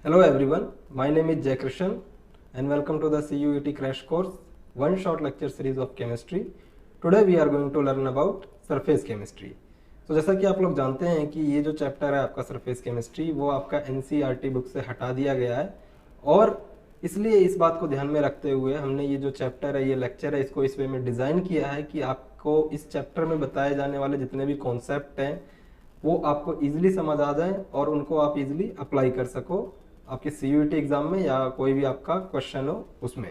Hello everyone, my name is Jay Krishan and welcome to the CUET crash course, one short lecture series of chemistry. Today we are going to learn about surface chemistry. तो जैसा कि आप लोग जानते हैं कि ये जो चैप्टर है आपका सरफेस केमिस्ट्री वो आपका NCERT बुक से हटा दिया गया है और इसलिए इस बात को ध्यान में रखते हुए हमने ये जो चैप्टर है, ये लेक्चर है, इसको इस वे में डिज़ाइन किया है कि आपको इस चैप्टर में बताए जाने वाले जितने भी कॉन्सेप्ट हैं वो आपको इजीली समझ आ जाए और उनको आप इजीली अप्लाई कर सको आपके CUET एग्जाम में या कोई भी आपका क्वेश्चन हो उसमें।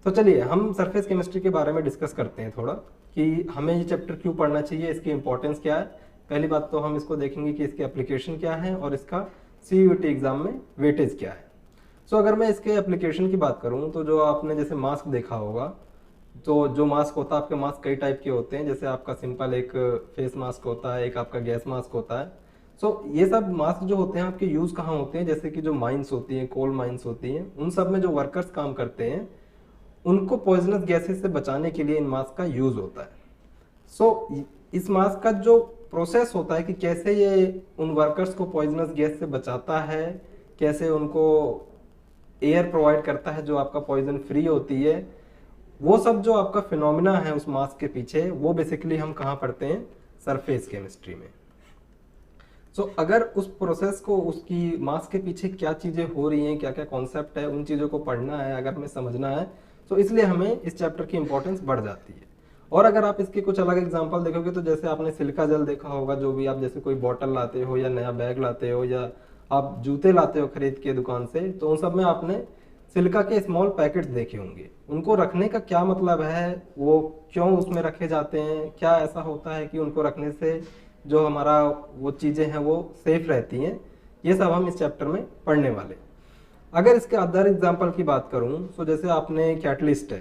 तो चलिए हम सरफेस केमिस्ट्री के बारे में डिस्कस करते हैं थोड़ा कि हमें ये चैप्टर क्यों पढ़ना चाहिए, इसकी इंपॉर्टेंस क्या है। पहली बात तो हम इसको देखेंगे कि इसके एप्लीकेशन क्या है और इसका CUET एग्जाम में वेटेज क्या है। सो अगर मैं इसके एप्लीकेशन की बात करूँ तो जो आपने जैसे मास्क देखा होगा, तो जो मास्क होता है, आपके मास्क कई टाइप के होते हैं। जैसे आपका सिंपल एक फेस मास्क होता है, एक आपका गैस मास्क होता है। ये सब मास्क जो होते हैं आपके यूज़ कहाँ होते हैं, जैसे कि जो माइंस होती हैं, कोल माइंस होती हैं, उन सब में जो वर्कर्स काम करते हैं उनको पॉइजनस गैसेस से बचाने के लिए इन मास्क का यूज़ होता है। इस मास्क का जो प्रोसेस होता है कि कैसे ये उन वर्कर्स को पॉइजनस गैस से बचाता है, कैसे उनको एयर प्रोवाइड करता है जो आपका पॉइजन फ्री होती है, वो सब जो आपका फिनोमिना है उस मास्क के पीछे, वो बेसिकली हम कहाँ पढ़ते हैं, सरफेस केमिस्ट्री में। अगर उस प्रोसेस को, उसकी मास्क के पीछे क्या चीज़ें हो रही हैं, क्या क्या कॉन्सेप्ट है, उन चीज़ों को पढ़ना है, अगर हमें समझना है, तो इसलिए हमें इस चैप्टर की इंपॉर्टेंस बढ़ जाती है। और अगर आप इसके कुछ अलग एग्जांपल देखोगे तो जैसे आपने सिलिका जेल देखा होगा, जो भी आप जैसे कोई बॉटल लाते हो या नया बैग लाते हो या आप जूते लाते हो खरीद के दुकान से, तो उन सब में आपने सिलिका के स्मॉल पैकेट्स देखे होंगे। उनको रखने का क्या मतलब है, वो क्यों उसमें रखे जाते हैं, क्या ऐसा होता है कि उनको रखने से जो हमारा वो चीज़ें हैं वो सेफ रहती हैं, ये सब हम इस चैप्टर में पढ़ने वाले। अगर इसके अदर एग्जांपल की बात करूं तो जैसे आपने कैटलिस्ट है,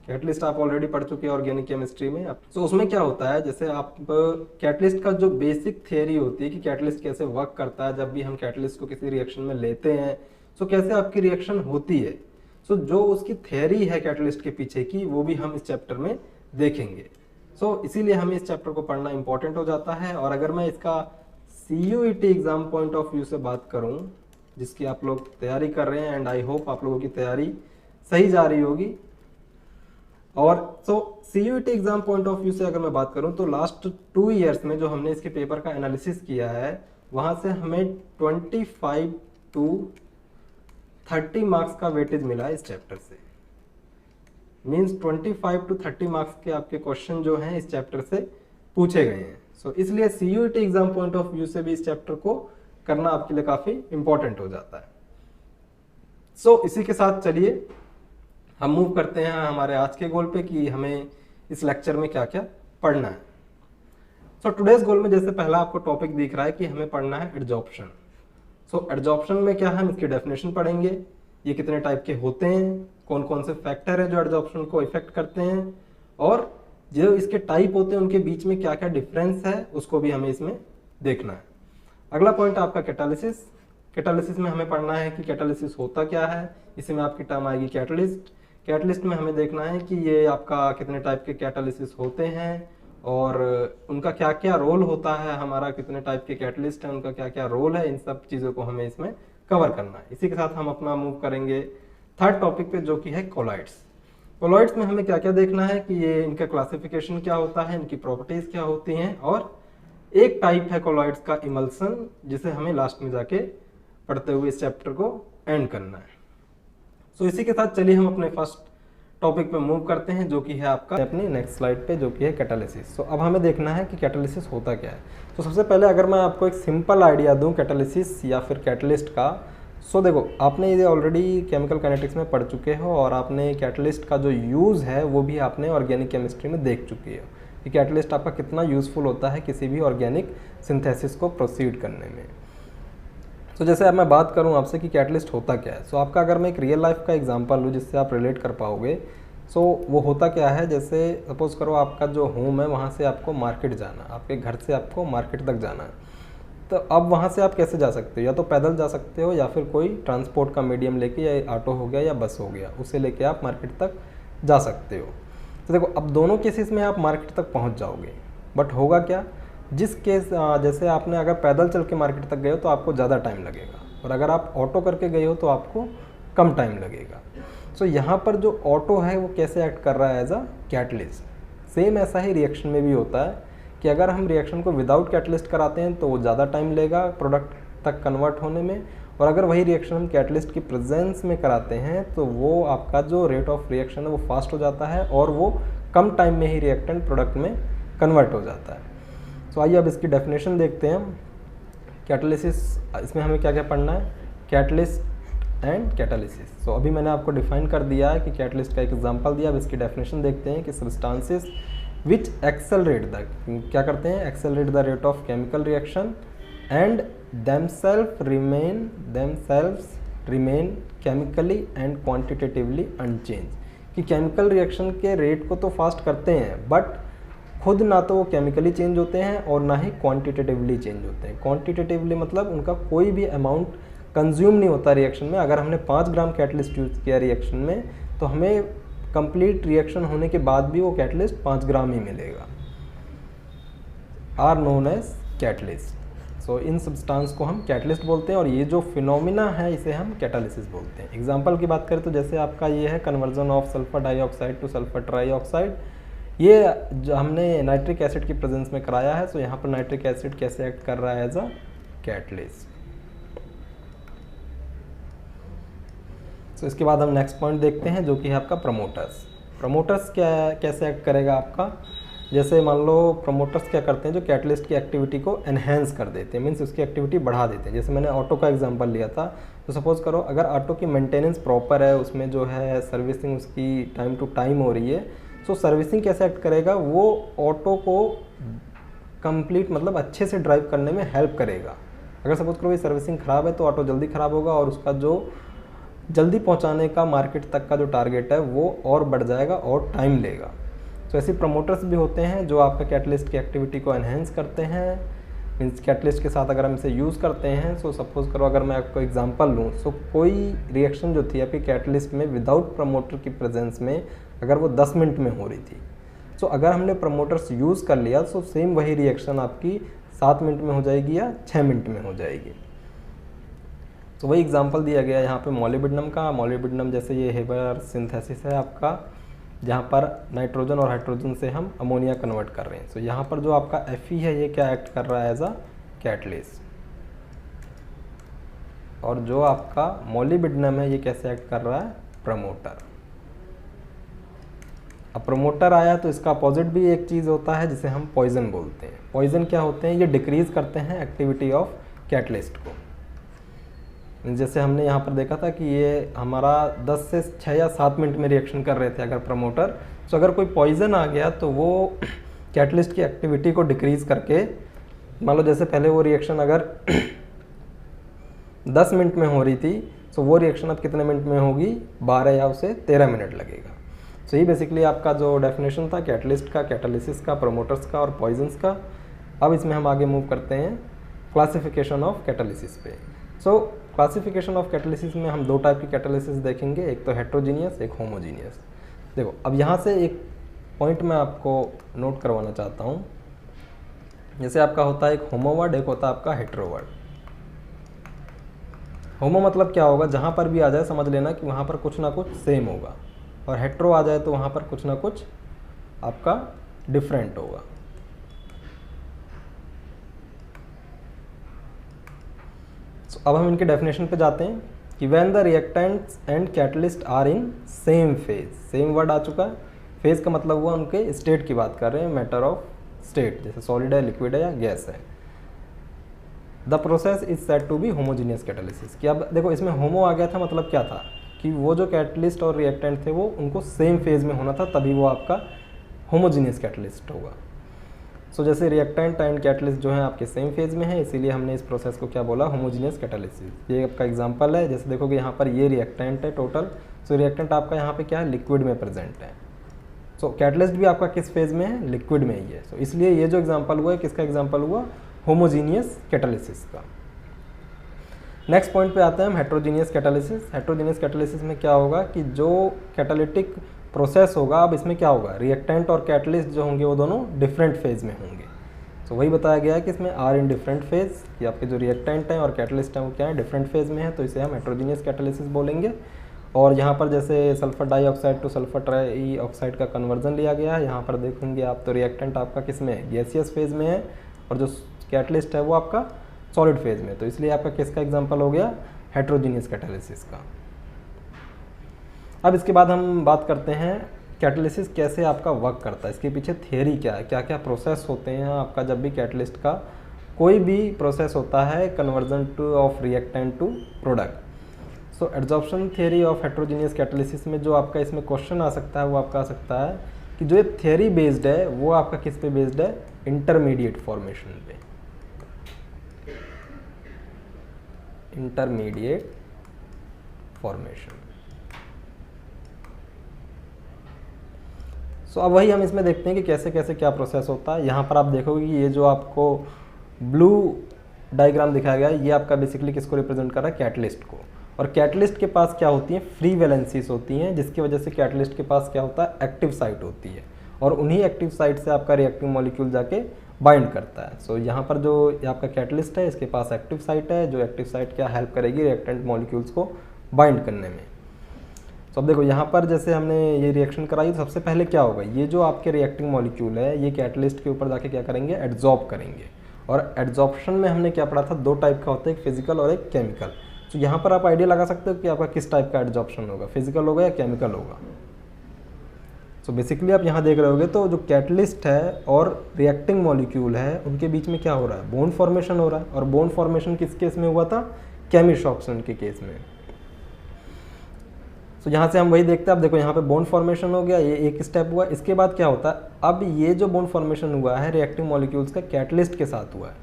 कैटलिस्ट आप ऑलरेडी पढ़ चुके हैं ऑर्गेनिक केमिस्ट्री में। उसमें क्या होता है, जैसे आप कैटलिस्ट का जो बेसिक थियरी होती है कि कैटलिस्ट कैसे वर्क करता है, जब भी हम कैटलिस्ट को किसी रिएक्शन में लेते हैं कैसे आपकी रिएक्शन होती है, जो उसकी थियरी है कैटलिस्ट के पीछे की, वो भी हम इस चैप्टर में देखेंगे। इसीलिए हमें इस चैप्टर को पढ़ना इंपॉर्टेंट हो जाता है। और अगर मैं इसका CUET exam point of view से बात करूं, जिसकी आप लोग तैयारी कर रहे हैं, एंड आई होप आप लोगों की तैयारी सही जा रही होगी। और CUET exam point of view से अगर मैं बात करूं तो लास्ट 2 ईयर्स में जो हमने इसके पेपर का एनालिसिस किया है, वहां से हमें 25 to 30 मार्क्स का वेटेज मिला इस चैप्टर से। मीन्स 25 to 30 मार्क्स के आपके क्वेश्चन जो हैं इस चैप्टर से पूछे गए हैं। इसलिए CUET exam point of view से भी इस चैप्टर को करना आपके लिए काफ़ी इंपॉर्टेंट हो जाता है। इसी के साथ चलिए हम मूव करते हैं हमारे आज के गोल पे कि हमें इस लेक्चर में क्या क्या पढ़ना है। टुडेज गोल में जैसे पहला आपको टॉपिक दिख रहा है कि हमें पढ़ना है एडजॉर्प्शन। एडजॉर्प्शन में क्या है, हम इसकी डेफिनेशन पढ़ेंगे, ये कितने टाइप के होते हैं, कौन कौन से फैक्टर है जो एडजॉर्प्शन को इफेक्ट करते हैं, और जो इसके टाइप होते हैं उनके बीच में क्या क्या डिफरेंस है उसको भी हमें इसमें देखना है। अगला पॉइंट आपका कैटालिसिस। कैटालिसिस में हमें पढ़ना है कि कैटालिसिस होता क्या है। इसमें आपकी टर्म आएगी कैटलिस्ट। कैटलिस्ट में हमें देखना है कि ये आपका कितने टाइप के कैटालिसिस होते हैं और उनका क्या क्या रोल होता है, हमारा कितने टाइप के कैटलिस्ट हैं, उनका क्या क्या रोल है, इन सब चीज़ों को हमें इसमें कवर करना है। इसी के साथ हम अपना मूव करेंगे थर्ड टॉपिक पे, जो कि है कोलॉइड्स। कोलॉइड्स में हमें क्या क्या देखना है कि ये इनका क्लासिफिकेशन क्या होता है, इनकी प्रॉपर्टीज क्या होती हैं, और एक टाइप है कोलॉइड्स का इमल्सन, जिसे हमें लास्ट में जाके पढ़ते हुए इस चैप्टर को एंड करना है। इसी के साथ चलिए हम अपने फर्स्ट टॉपिक पे मूव करते हैं, जो कि है आपका अपनी नेक्स्ट स्लाइड पे, जो कि है कैटालिसिस। अब हमें देखना है कि कैटालिसिस होता क्या है। सबसे पहले अगर मैं आपको एक सिंपल आइडिया दूं कैटालिसिस या फिर कैटलिस्ट का, देखो आपने ये ऑलरेडी केमिकल काइनेटिक्स में पढ़ चुके हो और आपने कैटलिस्ट का जो यूज़ है वो भी आपने ऑर्गेनिक केमिस्ट्री में देख चुके हो कि कैटलिस्ट आपका कितना यूज़फुल होता है किसी भी ऑर्गेनिक सिंथेसिस को प्रोसीड करने में। जैसे अब मैं बात करूं आपसे कि कैटलिस्ट होता क्या है, आपका अगर मैं एक रियल लाइफ का एग्जांपल लूँ जिससे आप रिलेट कर पाओगे, वो होता क्या है, जैसे सपोज करो आपका जो होम है वहाँ से आपको मार्केट जाना, आपके घर से आपको मार्केट तक जाना है। तो अब वहाँ से आप कैसे जा सकते हो, या तो पैदल जा सकते हो या फिर कोई ट्रांसपोर्ट का मीडियम लेके, या ऑटो हो गया या बस हो गया, उसे लेके आप मार्केट तक जा सकते हो। देखो अब दोनों केसेस में आप मार्केट तक पहुँच जाओगे, बट होगा क्या, जिस केस जैसे आपने अगर पैदल चल के मार्केट तक गए हो तो आपको ज़्यादा टाइम लगेगा, और अगर आप ऑटो करके गए हो तो आपको कम टाइम लगेगा। सो यहाँ पर जो ऑटो है वो कैसे एक्ट कर रहा है एज अ कैटलिस्ट। सेम ऐसा ही रिएक्शन में भी होता है कि अगर हम रिएक्शन को विदाउट कैटलिस्ट कराते हैं तो वो ज़्यादा टाइम लेगा प्रोडक्ट तक कन्वर्ट होने में, और अगर वही रिएक्शन हम कैटलिस्ट की प्रेजेंस में कराते हैं तो वो आपका जो रेट ऑफ रिएक्शन है वो फास्ट हो जाता है और वो कम टाइम में ही रिएक्टेंट प्रोडक्ट में कन्वर्ट हो जाता है। सो आइए अब इसकी डेफिनेशन देखते हैं। कैटालिसिस, इसमें हमें क्या क्या पढ़ना है, कैटलिस्ट एंड कैटालिसिस। सो अभी मैंने आपको डिफाइन कर दिया है कि कैटलिस्ट का एक एग्जांपल दिया। अब इसकी डेफिनेशन देखते हैं कि सब्सटेंसेस विच एक्सेलरेट द, क्या करते हैं, accelerate the rate of chemical reaction and themselves remain chemically and quantitatively unchanged। कि केमिकल रिएक्शन के रेट को तो फास्ट करते हैं बट खुद ना तो वो केमिकली चेंज होते हैं और ना ही क्वांटिटेटिवली चेंज होते हैं। क्वांटिटेटिवली मतलब उनका कोई भी अमाउंट कंज्यूम नहीं होता रिएक्शन में। अगर हमने 5 ग्राम कैटलिस्ट यूज़ किया रिएक्शन में तो हमें कंप्लीट रिएक्शन होने के बाद भी वो कैटलिस्ट 5 ग्राम ही मिलेगा। Are known as catalyst. So इन सब्सटेंस को हम कैटलिस्ट बोलते हैं और ये जो फिनोमिना है इसे हम कैटालिसिस बोलते हैं। एग्जांपल की बात करें तो जैसे आपका ये है conversion of sulphur dioxide two sulphur trioxide. ये जो हमने नाइट्रिक एसिड की प्रेजेंस में कराया है। सो यहाँ पर नाइट्रिक एसिड कैसे एक्ट कर रहा है एज अ कैटलिस्ट। सो इसके बाद हम नेक्स्ट पॉइंट देखते हैं जो कि है आपका प्रमोटर्स। प्रमोटर्स कैसे एक्ट करेगा आपका, जैसे मान लो प्रमोटर्स क्या करते हैं, जो कैटलिस्ट की एक्टिविटी को एनहेंस कर देते हैं, मीन्स उसकी एक्टिविटी बढ़ा देते हैं। जैसे मैंने ऑटो का एग्जांपल लिया था, तो सपोज करो अगर ऑटो की मेंटेनेंस प्रॉपर है, उसमें जो है सर्विसिंग उसकी टाइम टू टाइम हो रही है, तो सर्विसिंग कैसे एक्ट करेगा, वो ऑटो को कंप्लीट मतलब अच्छे से ड्राइव करने में हेल्प करेगा। अगर सपोज करो ये सर्विसिंग ख़राब है तो ऑटो जल्दी ख़राब होगा और उसका जो जल्दी पहुँचाने का मार्केट तक का जो टारगेट है वो और बढ़ जाएगा और टाइम लेगा। तो ऐसे प्रमोटर्स भी होते हैं जो आपका कैटलिस्ट की एक्टिविटी को एनहेंस करते हैं। मीन्स कैटलिस्ट के साथ अगर हम इसे यूज़ करते हैं, सो सपोज करो अगर मैं आपको एग्जांपल लूँ, सो कोई रिएक्शन जो थी आपकी कैटलिस्ट में विदाउट प्रमोटर की प्रेजेंस में अगर वो 10 मिनट में हो रही थी, सो अगर हमने प्रमोटर्स यूज़ कर लिया तो सेम वही रिएक्शन आपकी 7 मिनट में हो जाएगी या 6 मिनट में हो जाएगी। तो वही एग्जांपल दिया गया यहाँ पे मॉलिब्डेनम का। मॉलिब्डेनम जैसे ये हेबर सिंथेसिस है आपका, जहाँ पर नाइट्रोजन और हाइड्रोजन से हम अमोनिया कन्वर्ट कर रहे हैं। सो यहाँ पर जो आपका Fe है ये क्या एक्ट कर रहा है एज अ कैटलिस्ट, और जो आपका मॉलिब्डेनम है ये कैसे एक्ट कर रहा है, प्रमोटर। अब प्रमोटर आया तो इसका अपोजिट भी एक चीज़ होता है जिसे हम पॉइजन बोलते हैं। पॉइजन क्या होते हैं, ये डिक्रीज करते हैं एक्टिविटी ऑफ कैटलिस्ट को। जैसे हमने यहाँ पर देखा था कि ये हमारा 10 से 6 या 7 मिनट में रिएक्शन कर रहे थे अगर प्रमोटर, तो अगर कोई पॉइजन आ गया तो वो कैटलिस्ट की एक्टिविटी को डिक्रीज करके, मान लो जैसे पहले वो रिएक्शन अगर 10 मिनट में हो रही थी, तो वो रिएक्शन अब कितने मिनट में होगी, 12 या उसे 13 मिनट लगेगा। सो ये बेसिकली आपका जो डेफिनेशन था कैटलिस्ट का, कैटालिसिस का, प्रमोटर्स का और पॉइजन्स का। अब इसमें हम आगे मूव करते हैं क्लासिफिकेशन ऑफ कैटालिसिस पे। सो क्लासिफिकेशन ऑफ कैटालिसिस में हम 2 टाइप की कैटालिसिस देखेंगे, एक तो हेट्रोजीनियस, एक होमोजीनियस। देखो अब यहाँ से एक पॉइंट मैं आपको नोट करवाना चाहता हूँ। जैसे आपका होता है एक होमो वर्ड, एक होता है आपका हेट्रो वर्ड। होमो मतलब क्या होगा, जहाँ पर भी आ जाए समझ लेना कि वहाँ पर कुछ ना कुछ सेम होगा, और हेट्रो आ जाए तो वहाँ पर कुछ ना कुछ आपका डिफरेंट होगा। अब हम इनके डेफिनेशन पे जाते हैं कि when the reactants and catalyst are in same phase. Same word आ चुका है। फेज का मतलब हुआ उनके स्टेट की बात कर रहे हैं, मैटर ऑफ स्टेट, जैसे सॉलिड है, लिक्विड है या गैस है। The process is said to be homogeneous catalysis. कि अब देखो इसमें होमो आ गया था, मतलब क्या था कि वो जो कैटलिस्ट और रिएक्टेंट थे वो उनको सेम फेज में होना था, तभी वो आपका होमोजीनियस कैटालिस्ट होगा। सो जैसे रिएक्टेंट एंड कैटलिस्ट जो है आपके सेम फेज में है, इसीलिए हमने इस प्रोसेस को क्या बोला, होमोजीनियस कैटालिसिस। ये आपका एग्जांपल है, जैसे देखोगे यहाँ पर ये रिएक्टेंट है टोटल। सो रिएक्टेंट आपका यहाँ पे क्या है, लिक्विड में प्रेजेंट है। सो कैटलिस्ट भी आपका किस फेज में है, लिक्विड में ही है। सो इसलिए ये जो एग्जाम्पल हुआ है, किसका एग्जाम्पल हुआ, होमोजीनियस कैटालिसिस का। नेक्स्ट पॉइंट पे आते हैं हम, हेट्रोजीनियस कैटालिसिस। हेट्रोजीनियस कैटालिसिस में क्या होगा कि जो कैटालिटिक प्रोसेस होगा, अब इसमें क्या होगा, रिएक्टेंट और कैटलिस्ट जो होंगे वो दोनों डिफरेंट फेज में होंगे। तो वही बताया गया है कि इसमें आर इन डिफरेंट फेज, कि आपके जो रिएक्टेंट हैं और कैटलिस्ट हैं वो क्या है, डिफरेंट फेज में है, तो इसे हम हेट्रोजीनियस कैटालिसिस बोलेंगे। और यहाँ पर जैसे sulphur dioxide two sulphur try oxide का कन्वर्जन लिया गया है। यहाँ पर देखेंगे आप तो रिएक्टेंट आपका किस में है, गैसियस फेज में है, और जो कैटलिस्ट है वो आपका सॉलिड फेज में, तो इसलिए आपका किसका एग्जाम्पल हो गया, हेट्रोजीनियस कैटालिसिस का। अब इसके बाद हम बात करते हैं कैटालिसिस कैसे आपका वर्क करता है, इसके पीछे थियरी क्या है, क्या क्या प्रोसेस होते हैं आपका जब भी कैटलिस्ट का कोई भी प्रोसेस होता है conversion to of reactant to product. So adsorption theory of heterogeneous catalysis में जो आपका इसमें क्वेश्चन आ सकता है वो आपका आ सकता है कि जो ये थियरी बेस्ड है वो आपका किस पे बेस्ड है, इंटरमीडिएट फॉर्मेशन पे, इंटरमीडिएट फॉर्मेशन। सो अब वही हम इसमें देखते हैं कि कैसे कैसे क्या प्रोसेस होता है। यहाँ पर आप देखोगे कि ये जो आपको ब्लू डायग्राम दिखाया गया है ये आपका बेसिकली किसको रिप्रेजेंट कर रहा है, कैटलिस्ट को। और कैटलिस्ट के पास क्या होती हैं, फ्री वैलेंसीज होती हैं, जिसकी वजह से कैटलिस्ट के पास क्या होता है, एक्टिव साइट होती है, और उन्हीं एक्टिव साइट से आपका रिएक्टिव मॉलिक्यूल जाके बाइंड करता है। सो यहाँ पर जो आपका कैटलिस्ट है इसके पास एक्टिव साइट है, जो एक्टिव साइट क्या हेल्प करेगी रिएक्टेंट मॉलिक्यूल्स को बाइंड करने में। तो अब देखो यहाँ पर जैसे हमने ये रिएक्शन कराई तो सबसे पहले क्या होगा, ये जो आपके रिएक्टिंग मॉलिक्यूल है ये कैटलिस्ट के ऊपर जाके क्या करेंगे, एड्जॉर्ब करेंगे। और एड्जॉर्प्शन में हमने क्या पढ़ा था, दो टाइप का होता है, एक फिजिकल और एक केमिकल। तो यहाँ पर आप आइडिया लगा सकते हो कि आपका किस टाइप का एड्जॉर्प्शन होगा, फिजिकल होगा या केमिकल होगा। सो बेसिकली आप यहाँ देख रहे होगे तो जो कैटलिस्ट है और रिएक्टिंग मॉलिक्यूल है उनके बीच में क्या हो रहा है, बॉन्ड फॉर्मेशन हो रहा है। और बॉन्ड फॉर्मेशन किस केस में हुआ था, केमिसॉर्प्शन के केस में। तो यहाँ से हम वही देखते हैं, अब देखो यहाँ पे बॉन्ड फॉर्मेशन हो गया, ये एक स्टेप हुआ। इसके बाद क्या होता है, अब ये जो बॉन्ड फॉर्मेशन हुआ है रिएक्टिव मॉलिक्यूल्स का कैटलिस्ट के साथ हुआ है,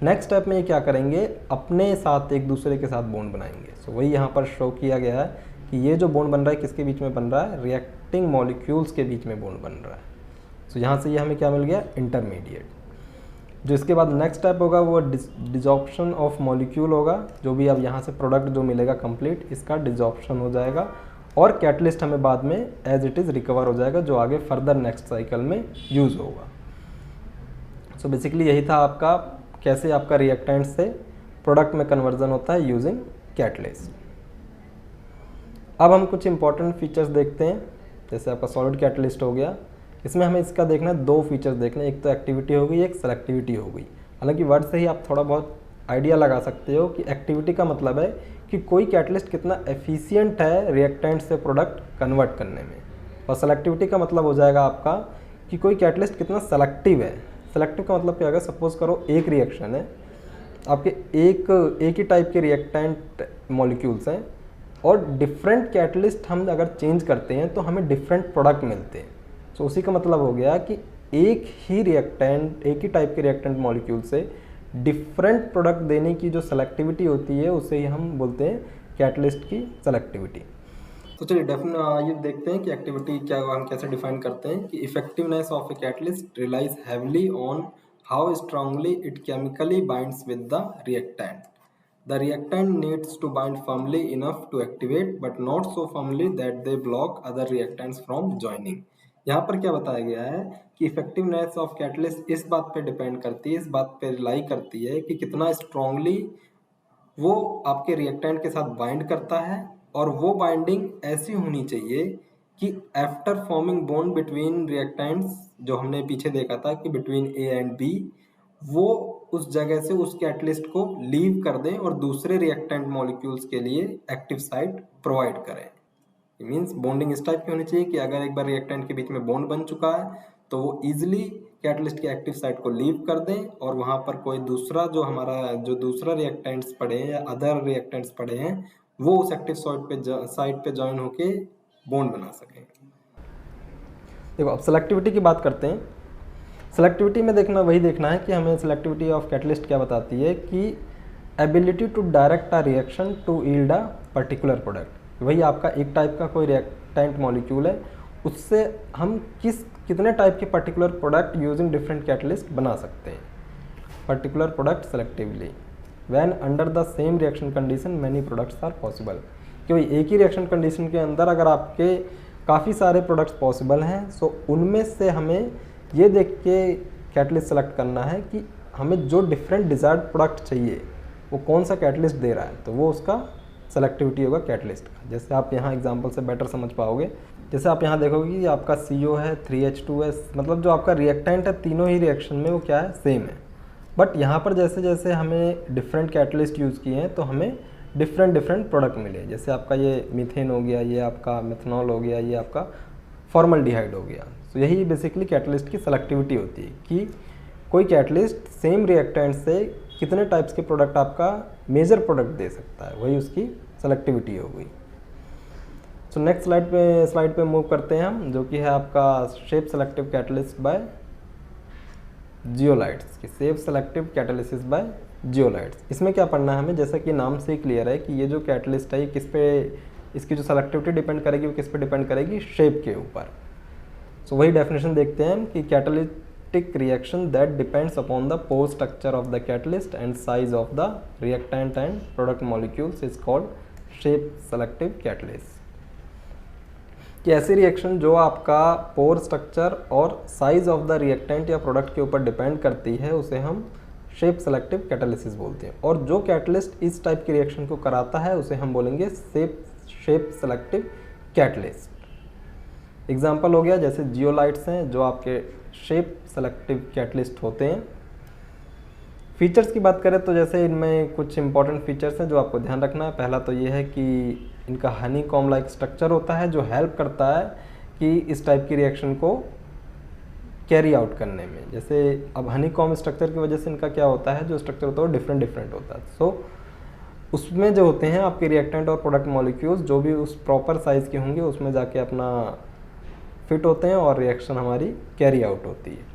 नेक्स्ट स्टेप में ये क्या करेंगे, अपने साथ एक दूसरे के साथ बॉन्ड बनाएंगे। सो वही यहाँ पर शो किया गया है कि ये जो बॉन्ड बन रहा है किसके बीच में बन रहा है, रिएक्टिंग मॉलिक्यूल्स के बीच में बॉन्ड बन रहा है। सो यहाँ से ये हमें क्या मिल गया, इंटरमीडिएट। जो इसके बाद नेक्स्ट स्टेप होगा वो डिजॉर्प्शन ऑफ मॉलिक्यूल होगा, जो भी अब यहाँ से प्रोडक्ट जो मिलेगा कंप्लीट इसका डिजॉर्प्शन हो जाएगा, और कैटलिस्ट हमें बाद में एज इट इज़ रिकवर हो जाएगा, जो आगे फर्दर नेक्स्ट साइकिल में यूज़ होगा। सो बेसिकली यही था आपका कैसे आपका रिएक्टेंट से प्रोडक्ट में कन्वर्जन होता है यूजिंग कैटलिस्ट। अब हम कुछ इंपॉर्टेंट फीचर्स देखते हैं, जैसे आपका सॉलिड कैटलिस्ट हो गया, इसमें हमें इसका देखना है, दो फीचर्स देखने, एक तो एक्टिविटी हो गई, एक सेलेक्टिविटी हो गई। हालांकि वर्ड से ही आप थोड़ा बहुत आइडिया लगा सकते हो कि एक्टिविटी का मतलब है कि कोई कैटलिस्ट कितना एफिशिएंट है रिएक्टेंट से प्रोडक्ट कन्वर्ट करने में, और सेलेक्टिविटी का मतलब हो जाएगा आपका कि कोई कैटलिस्ट कितना सेलेक्टिव है। सेलेक्टिव का मतलब क्या होगा, सपोज करो एक रिएक्शन है, आपके एक ही टाइप के रिएक्टेंट मॉलिक्यूल्स हैं, और डिफरेंट कैटलिस्ट हम अगर चेंज करते हैं तो हमें डिफरेंट प्रोडक्ट मिलते हैं। तो उसी का मतलब हो गया कि एक ही रिएक्टेंट, एक ही टाइप के रिएक्टेंट मॉलिक्यूल से डिफरेंट प्रोडक्ट देने की जो सेलेक्टिविटी होती है उसे ही हम बोलते हैं कैटलिस्ट की सेलेक्टिविटी। तो चलिए ये देखते हैं कि एक्टिविटी क्या हम कैसे डिफाइन करते हैं, कि effectiveness of a catalyst relies heavily on how strongly it chemically binds with the reactant. The reactant needs to bind firmly enough to activate, but not so firmly that they block other reactants from joining. यहाँ पर क्या बताया गया है कि effectiveness of catalyst इस बात पे डिपेंड करती है, इस बात पे रिलाई करती है कि कितना स्ट्रांगली वो आपके रिएक्टेंट के साथ बाइंड करता है, और वो बाइंडिंग ऐसी होनी चाहिए कि after forming bond between reactants, जो हमने पीछे देखा था कि बिटवीन ए एंड बी, वो उस जगह से उस कैटलिस्ट को लीव कर दें और दूसरे रिएक्टेंट मॉलिक्यूल्स के लिए एक्टिव साइट प्रोवाइड करें। मींस बॉन्डिंग इस टाइप की होनी चाहिए कि अगर एक बार रिएक्टेंट के बीच में बॉन्ड बन चुका है तो वो इजीली कैटलिस्ट के एक्टिव साइट को लीव कर दें, और वहाँ पर कोई दूसरा जो दूसरा रिएक्टेंट्स पड़े हैं या अदर रिएक्टेंट्स पड़े हैं वो उस एक्टिव साइट पे ज्वाइन होके बॉन्ड बना सकें। देखो अब सेलेक्टिविटी की बात करते हैं। सेलेक्टिविटी में वही देखना है कि हमें सेलेक्टिविटी ऑफ कैटलिस्ट क्या बताती है, कि ability to direct a reaction to yield a particular product. वही आपका एक टाइप का कोई रिएक्टेंट मॉलिक्यूल है, उससे हम कितने टाइप के particular product using different catalyst बना सकते हैं, particular product selectively when under the same reaction condition many products are possible. क्योंकि एक ही रिएक्शन कंडीशन के अंदर अगर आपके काफ़ी सारे प्रोडक्ट्स पॉसिबल हैं, सो उनमें से हमें ये देख के कैटलिस्ट सेलेक्ट करना है कि हमें जो डिफरेंट डिज़ायर्ड प्रोडक्ट चाहिए वो कौन सा कैटलिस्ट दे रहा है, तो वो उसका सेलेक्टिविटी होगा कैटलिस्ट का। जैसे आप यहाँ एग्जांपल से बेटर समझ पाओगे, जैसे आप यहाँ देखोगे कि आपका CO है 3H2S, मतलब जो आपका रिएक्टेंट है तीनों ही रिएक्शन में वो क्या है, सेम है। बट यहाँ पर जैसे जैसे हमें डिफरेंट कैटलिस्ट यूज़ किए हैं तो हमें डिफरेंट प्रोडक्ट मिले। जैसे आपका ये मीथेन हो गया, ये आपका मिथनॉल हो गया, ये आपका फॉर्मल्डिहाइड हो गया। तो यही बेसिकली कैटलिस्ट की सेलेक्टिविटी होती है कि कोई कैटलिस्ट सेम रिएक्टेंट से कितने टाइप्स के प्रोडक्ट आपका मेजर प्रोडक्ट दे सकता है, वही उसकी सेलेक्टिविटी हो गई। सो नेक्स्ट स्लाइड पे मूव करते हैं हम, जो कि है आपका shape selective catalyst by zeolites की shape selective catalysis by zeolites. इसमें क्या पढ़ना है हमें, जैसा कि नाम से ही क्लियर है कि ये जो कैटलिस्ट है ये किस पे, इसकी जो सेलेक्टिविटी डिपेंड करेगी वो किस पे डिपेंड करेगी, शेप के ऊपर। सो वही डेफिनेशन देखते हैं हम कि catalytic reaction that depends upon the pore structure of the catalyst and size of the reactant and product molecules is called shape selective catalyst. कि ऐसी रिएक्शन जो आपका पोर स्ट्रक्चर और साइज ऑफ द रिएक्टेंट या product के ऊपर depend करती है उसे हम शेप सेलेक्टिव कैटालिसिस बोलते हैं। और जो कैटलिस्ट इस टाइप की रिएक्शन को कराता है उसे हम बोलेंगे शेप सेलेक्टिव कैटलिस्ट। एग्जाम्पल हो गया जैसे जियोलाइट्स हैं जो आपके शेप सेलेक्टिव कैटलिस्ट होते हैं। फीचर्स की बात करें तो जैसे इनमें कुछ इंपॉर्टेंट फीचर्स हैं जो आपको ध्यान रखना है। पहला तो ये है कि इनका हनी कॉम लाइक स्ट्रक्चर होता है जो हेल्प करता है कि इस टाइप की रिएक्शन को कैरी आउट करने में। जैसे अब हनी कॉम स्ट्रक्चर की वजह से इनका क्या होता है, जो स्ट्रक्चर होता है वो डिफरेंट होता है। सो उसमें जो होते हैं आपके रिएक्टेंट और प्रोडक्ट मॉलिक्यूल्स जो भी उस प्रॉपर साइज़ के होंगे उसमें जाके अपना फिट होते हैं और रिएक्शन हमारी कैरी आउट होती है।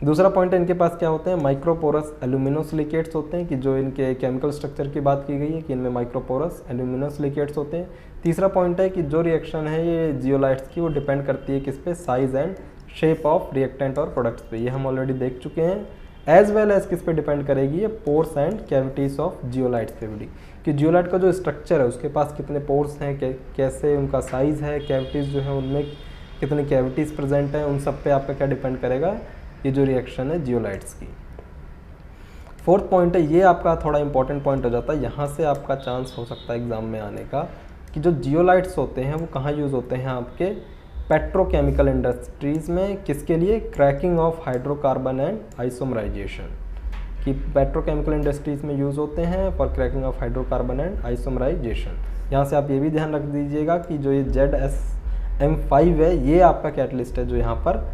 दूसरा पॉइंट है इनके पास क्या होते हैं, माइक्रोपोरस एल्यूमिनोसिलिकेट्स होते हैं कि जो इनके केमिकल स्ट्रक्चर की बात की गई है कि इनमें माइक्रोपोरस एल्यूमिनोसिलिकेट्स होते हैं। तीसरा पॉइंट है कि जो रिएक्शन है ये जियोलाइट्स की वो डिपेंड करती है किस पे, size and shape of reactant और प्रोडक्ट्स पे, ये हम ऑलरेडी देख चुके हैं। एज वेल एज किस पे डिपेंड करेगी, ये pores and cavities of zeolites पे भी, कि जियोलाइट का जो स्ट्रक्चर है उसके पास कितने पोर्स हैं, कैसे उनका साइज़ है, कैविटीज़ जो है उनमें कितनी कैविटीज़ प्रेजेंट हैं, उन सब पे आपका क्या डिपेंड करेगा, ये जो रिएक्शन है जियोलाइट्स की। फोर्थ पॉइंट है, ये आपका थोड़ा इंपॉर्टेंट पॉइंट हो जाता है, यहाँ से आपका चांस हो सकता है एग्जाम में आने का, कि जो जियोलाइट्स होते हैं वो कहाँ यूज़ होते हैं आपके पेट्रोकेमिकल इंडस्ट्रीज़ में। किसके लिए, cracking of hydrocarbon and isomerization, कि पेट्रोकेमिकल इंडस्ट्रीज़ में यूज़ होते हैं for cracking of hydrocarbon and isomerization. यहाँ से आप ये भी ध्यान रख दीजिएगा कि जो ये ZSM5 है ये आपका कैटलिस्ट है जो यहाँ पर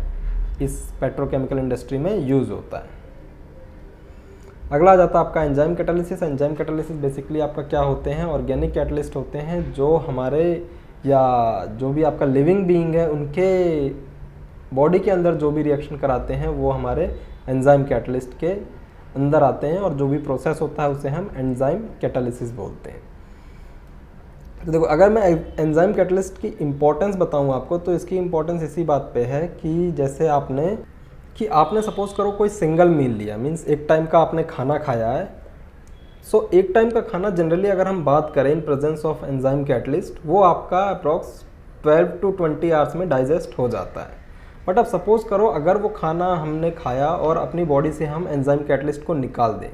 इस पेट्रोकेमिकल इंडस्ट्री में यूज़ होता है। अगला आ जाता है आपका enzyme catalysis. Enzyme catalysis basically आपका क्या होते हैं, ऑर्गेनिक कैटलिस्ट होते हैं जो हमारे या जो भी आपका लिविंग बीइंग है उनके बॉडी के अंदर जो भी रिएक्शन कराते हैं वो हमारे एंजाइम कैटलिस्ट के अंदर आते हैं, और जो भी प्रोसेस होता है उसे हम एंजाइम कैटालिसिस बोलते हैं। तो देखो, अगर मैं एंजाइम कैटलिस्ट की इम्पोर्टेंस बताऊं आपको तो इसकी इम्पोर्टेंस इसी बात पे है कि जैसे आपने सपोज करो कोई सिंगल मील लिया, मीन्स एक टाइम का आपने खाना खाया है। सो एक टाइम का खाना जनरली अगर हम बात करें in presence of enzyme catalyst वो आपका अप्रॉक्स 12 to 20 आवर्स में डाइजेस्ट हो जाता है। बट अब सपोज करो अगर वो खाना हमने खाया और अपनी बॉडी से हम एंजाइम कैटलिस्ट को निकाल दें,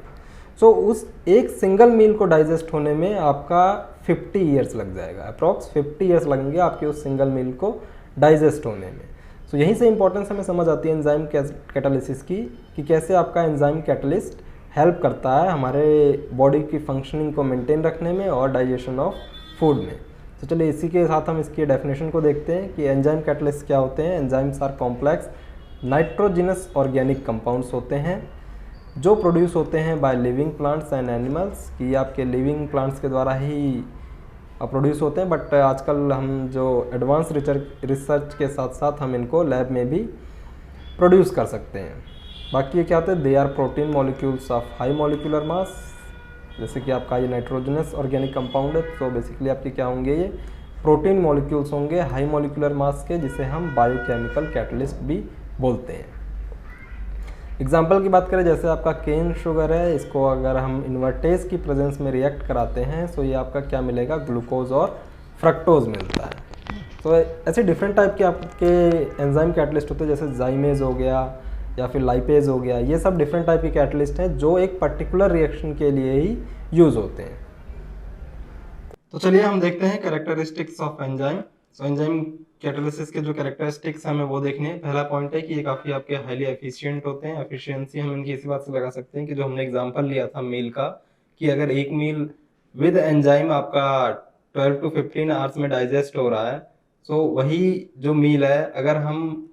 सो उस एक सिंगल मील को डाइजेस्ट होने में आपका 50 ईयर्स लग जाएगा, अप्रॉक्स 50 ईयर्स लगेंगे आपके उस सिंगल मील को डाइजेस्ट होने में। सो यहीं से इंपॉर्टेंस हमें समझ आती है एंजाइम कैटालिसिस की, कि कैसे आपका एंजाइम कैटलिस्ट हेल्प करता है हमारे बॉडी की फंक्शनिंग को मेंटेन रखने में और डाइजेशन ऑफ फूड में। तो चलिए इसी के साथ हम इसकी डेफिनेशन को देखते हैं कि एंजाइम कैटलिस्ट क्या होते हैं। Enzymes are complex nitrogenous organic compounds होते हैं जो प्रोड्यूस होते हैं by living plants and animals, कि आपके लिविंग प्लांट्स के द्वारा ही प्रोड्यूस होते हैं। बट आजकल हम जो एडवांस रिसर्च के साथ साथ हम इनको लैब में भी प्रोड्यूस कर सकते हैं। बाकी ये क्या होते हैं, they are protein molecules of high molecular mass, जैसे कि आपका ये नाइट्रोजनस ऑर्गेनिक कंपाउंड है तो बेसिकली आपके क्या होंगे, ये प्रोटीन मॉलिक्यूल्स होंगे हाई मॉलिक्यूलर मास के, जिसे हम बायोकेमिकल कैटलिस्ट भी बोलते हैं। एग्जाम्पल की बात करें, जैसे आपका केन शुगर है, इसको अगर हम इन्वर्टेज की प्रेजेंस में रिएक्ट कराते हैं तो ये आपका क्या मिलेगा, ग्लूकोज और फ्रक्टोज मिलता है। तो ऐसे डिफरेंट टाइप के आपके एंजाइम कैटलिस्ट होते हैं, जैसे जाइमेज हो गया, या फिर लाइपेज हो गया, ये सब डिफरेंट टाइप के कैटलिस्ट हैं जो एक पर्टिकुलर रिएक्शन के लिए ही यूज होते हैं। तो चलिए हम देखते हैं characteristics of enzyme. So enzyme catalysis के जो कैरेक्टरिस्टिक्स हमें वो देखने हैं। पहला पॉइंट है कि ये काफ़ी आपके हाईली एफिशिएंट होते हैं। एफिशिएंसी हम इनकी इसी बात से लगा सकते हैं कि जो हमने एग्जांपल लिया था मील का, कि अगर एक मील विद एंजाइम आपका 12 to 15 आवर्स में डाइजेस्ट हो रहा है, सो वही जो मील है अगर हम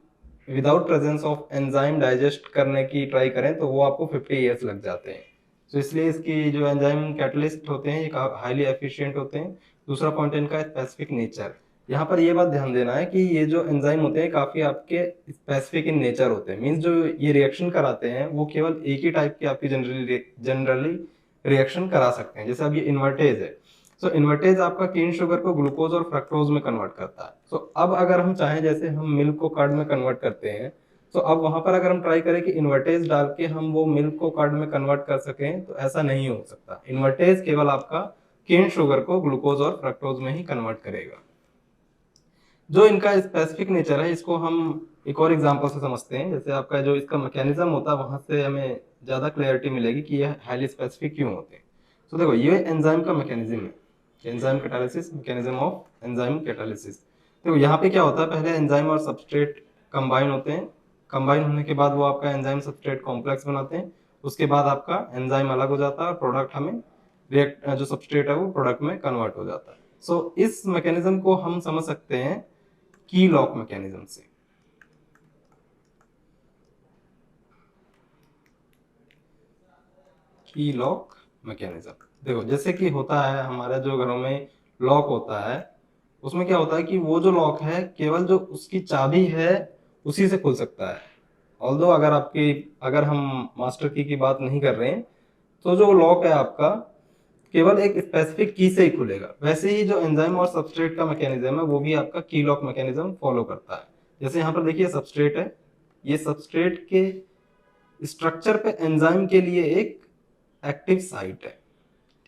without presence of enzyme digest करने की ट्राई करें तो वो आपको 50 ईयर्स लग जाते हैं। तो इसलिए इसकी जो एंजाइम कैटलिस्ट होते हैं ये हाईली एफिशिएंट होते हैं। दूसरा पॉइंट इनका स्पेसिफिक नेचर। यहाँ पर ये बात ध्यान देना है कि ये जो एंजाइम होते हैं काफी आपके स्पेसिफिक इन नेचर होते हैं। मींस जो ये रिएक्शन कराते हैं वो केवल एक ही टाइप की आपकी जनरली रिएक्शन करा सकते हैं। जैसे अब ये इन्वर्टेज है, सो इन्वर्टेज आपका केन शुगर को ग्लूकोज और फ्रक्टोज में कन्वर्ट करता है। सो अब अगर हम चाहें जैसे हम मिल्क को कर्ड में कन्वर्ट करते हैं, तो अब वहां पर अगर हम ट्राई करें कि इन्वर्टेज डाल के हम वो मिल्क को कर्ड में कन्वर्ट कर सकें तो ऐसा नहीं हो सकता। इन्वर्टेज केवल आपका केन शुगर को ग्लूकोज और फ्रक्टोज में ही कन्वर्ट करेगा। जो इनका स्पेसिफिक नेचर है इसको हम एक और एग्जांपल से समझते हैं। जैसे आपका जो इसका मैकेनिज्म होता है वहां से हमें ज्यादा क्लैरिटी मिलेगी कि ये हाईली स्पेसिफिक क्यों होते हैं। तो देखो ये एंजाइम का मैकेनिज्म है, enzyme catalysis, mechanism of enzyme catalysis. देखो यहाँ पे क्या होता है, पहले एंजाइम और सबस्ट्रेट कंबाइन होते हैं। कंबाइन होने के बाद वो आपका एंजाइम सबस्ट्रेट कॉम्प्लेक्स बनाते हैं। उसके बाद आपका एंजाइम अलग हो जाता है और प्रोडक्ट हमें रिएक्ट जो सबस्ट्रेट है वो प्रोडक्ट में कन्वर्ट हो जाता है। सो इस मैकेनिज्म को हम समझ सकते हैं की लॉक मैकेनिज्म से। की लॉक मैकेनिज्म देखो जैसे कि होता है हमारे जो घरों में लॉक होता है उसमें क्या होता है कि वो जो लॉक है केवल जो उसकी चाबी है उसी से खुल सकता है। ऑल्दो अगर हम मास्टर की बात नहीं कर रहे हैं तो जो लॉक है आपका केवल एक स्पेसिफिक की से ही खुलेगा। वैसे ही जो एंजाइम और सबस्ट्रेट का मैकेनिज्म है वो भी आपका की लॉक मैकेनिज्म फॉलो करता है। जैसे यहाँ पर देखिए सबस्ट्रेट है, ये सबस्ट्रेट के स्ट्रक्चर पे एंजाइम के लिए एक एक्टिव साइट है,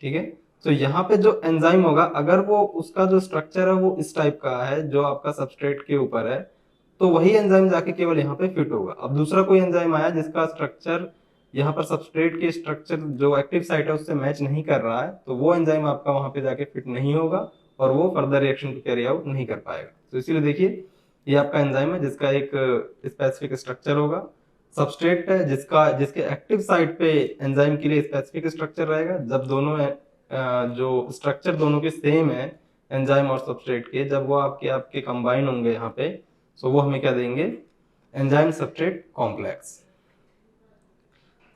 ठीक है। तो यहाँ पे जो एंजाइम होगा अगर वो उसका जो स्ट्रक्चर है वो इस टाइप का है जो आपका सबस्ट्रेट के ऊपर है तो वही एंजाइम जाके केवल यहाँ पे फिट होगा। अब दूसरा कोई एंजाइम आया जिसका स्ट्रक्चर यहाँ पर सबस्ट्रेट के स्ट्रक्चर जो एक्टिव साइट है उससे मैच नहीं कर रहा है तो वो एंजाइम आपका वहां पे जाके फिट नहीं होगा और वो फर्दर रिएक्शन को कैरी आउट नहीं कर पाएगा। तो इसीलिए देखिए ये आपका एंजाइम है जिसका एक स्पेसिफिक स्ट्रक्चर होगा, सबस्ट्रेट है जिसके एक्टिव साइट पे एंजाइम के लिए स्पेसिफिक स्ट्रक्चर रहेगा। जब दोनों जो स्ट्रक्चर दोनों के सेम है एंजाइम और सबस्ट्रेट के, जब वो आपके कंबाइन होंगे यहाँ पे सो वो हमें क्या देंगे, एंजाइम सबस्ट्रेट कॉम्प्लेक्स।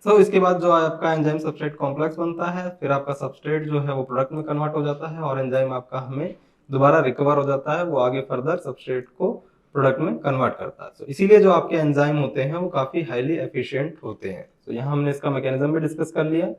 इसके बाद जो आपका एंजाइम सबस्ट्रेट कॉम्प्लेक्स बनता है फिर आपका सबस्ट्रेट जो है वो प्रोडक्ट में कन्वर्ट हो जाता है और एंजाइम आपका हमें दोबारा रिकवर हो जाता है, वो आगे फर्दर सबस्ट्रेट को प्रोडक्ट में कन्वर्ट करता है। इसीलिए जो आपके एंजाइम होते हैं वो काफी हाईली एफिशिएंट होते हैं। यहाँ हमने इसका मैकेनिज्म भी डिस्कस कर लिया।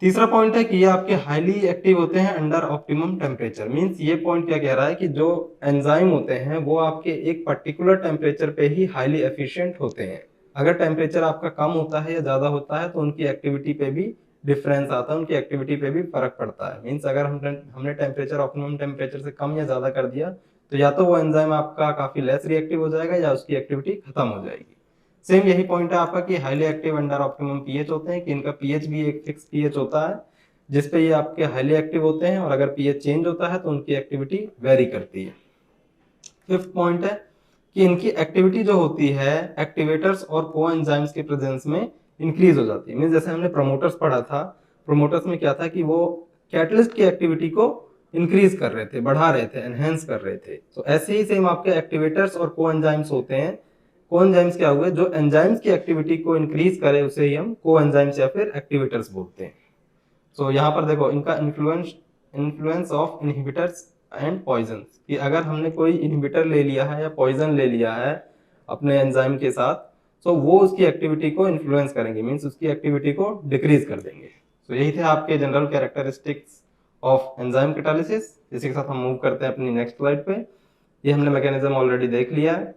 तीसरा पॉइंट है कि ये आपके हाईली एक्टिव होते हैं अंडर ऑप्टिमम टेम्परेचर। मींस ये पॉइंट क्या कह रहा है कि जो एंजाइम होते हैं वो आपके एक पर्टिकुलर टेम्परेचर पे ही हाईली एफिशिएंट होते हैं। अगर टेम्परेचर आपका कम होता है या ज्यादा होता है तो उनकी एक्टिविटी पे भी डिफरेंस आता है, उनकी एक्टिविटी पे भी फर्क पड़ता है। मींस अगर हमने टेम्परेचर ऑप्टिमम टेम्परेचर से कम या ज्यादा कर दिया तो या तो वो एंजाइम आपका काफी लेस रिएक्टिव हो जाएगा या उसकी एक्टिविटी खत्म हो जाएगी। सेम यही पॉइंट है आपका कि highly active under optimum pH होते हैं कि इनका पीएच भी एक फिक्स पीएच होता है जिसपे ये आपके हाईली एक्टिव होते हैं और अगर पीएच चेंज होता है तो उनकी एक्टिविटी वेरी करती है। फिफ्थ पॉइंट है कि इनकी एक्टिविटी जो होती है एक्टिवेटर्स और कोएंजाइम्स के प्रेजेंस में इंक्रीज हो जाती है। मींस जैसे हमने प्रोमोटर्स पढ़ा था, प्रोमोटर्स में क्या था कि वो कैटलिस्ट की एक्टिविटी को इंक्रीज कर रहे थे, बढ़ा रहे थे, एनहेंस कर रहे थे। तो ऐसे ही सेम आपके एक्टिवेटर्स और कोएंजाइम्स होते हैं। कोएंजाइम्स क्या हुए, जो एंजाइम्स की एक्टिविटी को इंक्रीज करे उसे ही हम कोएंजाइम्स या फिर एक्टिवेटर्स बोलते हैं। तो यहाँ पर देखो इनका influence of inhibitors and poison, कि अगर हमने कोई इनहिबिटर ले लिया है या पॉइजन ले लिया है अपने एंजाइम के साथ तो वो उसकी एक्टिविटी को इन्फ्लुएंस करेंगे, मींस उसकी एक्टिविटी को डिक्रीज कर देंगे। तो यही थे आपके general characteristics of enzyme catalysis. इसी के साथ हम मूव करते हैं अपनी नेक्स्ट स्लाइड पे। ये हमने मैकेनिज्म ऑलरेडी देख लिया है।